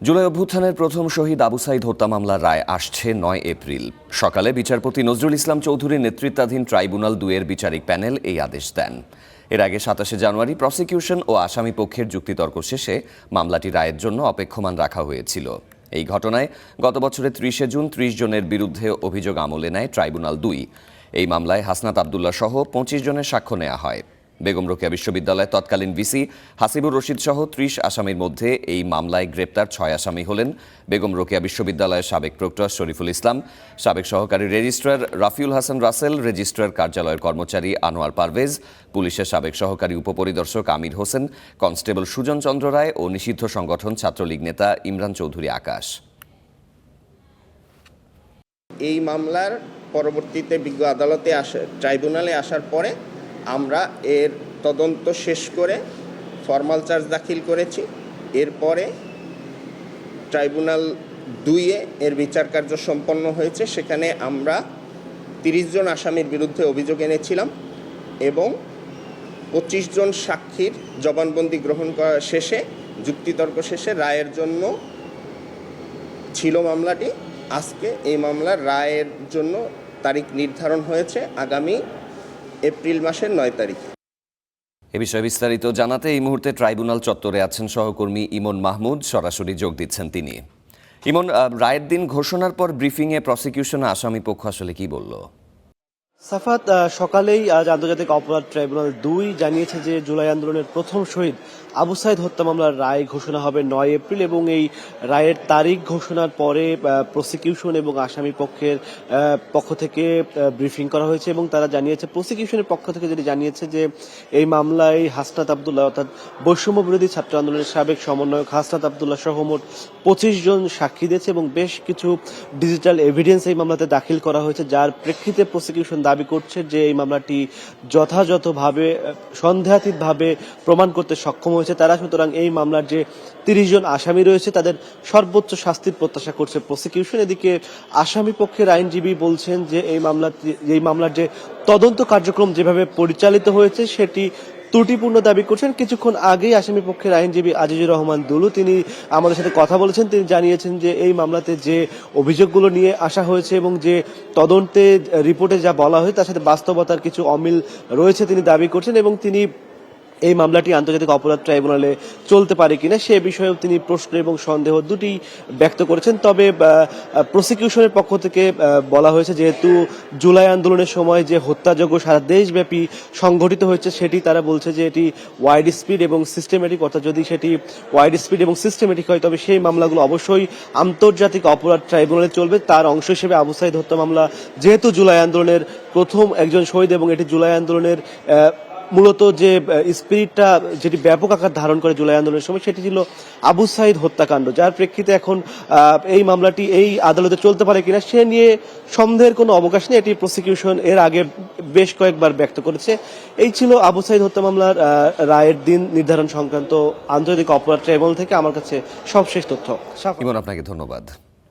জুলাই অভ্যুত্থানের প্রথম শহীদ আবু সাইদ হত্যা মামলার রায় আসছে ৯ এপ্রিল। সকালে বিচারপতি নজরুল ইসলাম চৌধুরীর নেতৃত্বাধীন ট্রাইব্যুনাল ২-এর বিচারিক প্যানেল এই আদেশ দেন। এর আগে ২৭শে জানুয়ারি প্রসিকিউশন ও আসামি পক্ষের যুক্তিতর্ক শেষে মামলাটি রায়ের জন্য অপেক্ষমান রাখা হয়েছিল। এই ঘটনায় গত বছরের ৩০শে জুন ৩০ জনের বিরুদ্ধে অভিযোগ আমলে নেয় ট্রাইব্যুনাল ২। এই মামলায় হাসনাত আবদুল্লাহ সহ ২৫ জনের সাক্ষ্য নেওয়া হয়। বেগম রোকেয়া বিশ্ববিদ্যালয়ের তৎকালীন ভিসি হাসিবুর রশিদ সহ ৩০ আসামির মধ্যে এই মামলায় গ্রেপ্তার ৬ আসামি হলেন বেগম রোকেয়া বিশ্ববিদ্যালয়ের সাবেক প্রক্টর শরীফুল ইসলাম, সাবেক সহকারী রেজিস্ট্রার রাফিউল হাসান রাসেল, রেজিস্ট্রার কার্যালয়ের কর্মচারী আনোয়ার পারভেজ, পুলিশের সাবেক সহকারী উপপরিদর্শক আমির হোসেন, কনস্টেবল সুজন চন্দ্র রায় ও নিষিদ্ধ সংগঠন ছাত্রলীগ নেতা ইমরান চৌধুরী আকাশ। এই মামলার পরবর্তীতে বিজ্ঞ আদালতে ট্রাইব্যুনালে আসার পরে আমরা এর তদন্ত শেষ করে ফরমাল চার্জ দাখিল করেছি। এরপরে ট্রাইব্যুনাল ২-এ এর বিচার কার্য সম্পন্ন হয়েছে। সেখানে আমরা ৩০ জন আসামির বিরুদ্ধে অভিযোগ এনেছিলাম এবং ২৫ জন সাক্ষীর জবানবন্দি গ্রহণ করা শেষে যুক্তিতর্ক শেষে রায়ের জন্য ছিল মামলাটি। আজকে এই মামলার রায়ের জন্য তারিখ নির্ধারণ হয়েছে আগামী এপ্রিল মাসের ৯ তারিখে। এ বিষয়ে বিস্তারিত জানাতে এই মুহূর্তে ট্রাইব্যুনাল চত্বরে আছেন সহকর্মী ইমন মাহমুদ, সরাসরি যোগ দিচ্ছেন তিনি। ইমন, রায়ের দিন ঘোষণার পর ব্রিফিংয়ে প্রসিকিউশন আসামি পক্ষ আসলে কি বলল? সাফাত, সকালেই আজ আন্তর্জাতিক অপরাধ ট্রাইব্যুনাল ২ জানিয়েছে যে জুলাই আন্দোলনের প্রথম শহীদ আবু সাইদ হত্যা মামলার রায় ঘোষণা হবে ৯ এপ্রিল এবং এই রায়ের তারিখ ঘোষণার পরে প্রসিকিউশন এবং আসামি পক্ষের পক্ষ থেকে ব্রিফিং করা হয়েছে এবং তারা জানিয়েছে, প্রসিকিউশনের পক্ষ থেকে যেটি জানিয়েছে যে এই মামলায় হাসনাত আবদুল্লাহ অর্থাৎ বৈষম্য বিরোধী ছাত্র আন্দোলনের সাবেক সমন্বয়ক হাসনাত আবদুল্লাহ সহ মোট ২৫ জন সাক্ষী দিয়েছে এবং বেশ কিছু ডিজিটাল এভিডেন্স এই মামলাতে দাখিল করা হয়েছে, যার প্রেক্ষিতে প্রসিকিউশন দাবি করছে যে এই মামলাটি যথাযথভাবে সন্দেহাতীতভাবে প্রমাণ করতে সক্ষম হয়েছে তারা। সুতরাং এই মামলার যে ৩০ জন আসামি রয়েছে তাদের সর্বোচ্চ শাস্তির প্রত্যাশা করছে প্রসিকিউশন। এদিকে আসামি পক্ষের আইনজীবী বলছেন যে এই মামলার যে তদন্ত কার্যক্রম যেভাবে পরিচালিত হয়েছে সেটি ত্রুটিপূর্ণ দাবি করছেন। কিছুক্ষণ আগেই আসামি পক্ষের আইনজীবী আজিজুর রহমান দুলু তিনি আমাদের সাথে কথা বলেছেন। তিনি জানিয়েছেন যে এই মামলাতে যে অভিযোগগুলো নিয়ে আসা হয়েছে এবং যে তদন্তে রিপোর্টে যা বলা হয় তার সাথে বাস্তবতার কিছু অমিল রয়েছে তিনি দাবি করছেন এবং তিনি এই মামলাটি আন্তর্জাতিক অপরাধ ট্রাইব্যুনালে চলতে পারে কিনা সে বিষয়েও তিনি প্রশ্ন এবং সন্দেহ দুটি ব্যক্ত করেছেন। তবে প্রসিকিউশনের পক্ষ থেকে বলা হয়েছে যেহেতু জুলাই আন্দোলনের সময় যে হত্যাযজ্ঞ সারা দেশব্যাপী সংঘটিত হয়েছে সেটি তারা বলছে যে এটি ওয়াইড স্পিড এবং সিস্টেমেটিক, অর্থাৎ যদি সেটি ওয়াইড স্পিড এবং সিস্টেমেটিক হয় তবে সেই মামলাগুলো অবশ্যই আন্তর্জাতিক অপরাধ ট্রাইব্যুনালে চলবে। তার অংশ হিসেবে আবু সাইদ হত্যা মামলা যেহেতু জুলাই আন্দোলনের প্রথম একজন শহীদ এবং এটি জুলাই আন্দোলনের মূলত যে স্পিরিটটা যেটি ব্যাপক আকার ধারণ করে জুলাই আন্দোলনের সময় সেটি ছিল আবু সাইদ হত্যাকাণ্ড, যার প্রেক্ষিতে এখন এই মামলাটি এই আদালতে চলতে পারে কিনা সে নিয়ে সন্দেহের কোনো অবকাশ নেই। এটি প্রসিকিউশন এর আগে বেশ কয়েকবার ব্যক্ত করেছে। এই ছিল আবু সাইদ হত্যা মামলার রায়ের দিন নির্ধারণ সংক্রান্ত আন্তর্জাতিক অপরাধ ট্রাইব্যুনাল থেকে আমার কাছে সবশেষ তথ্য। ইমন, আপনাকে ধন্যবাদ।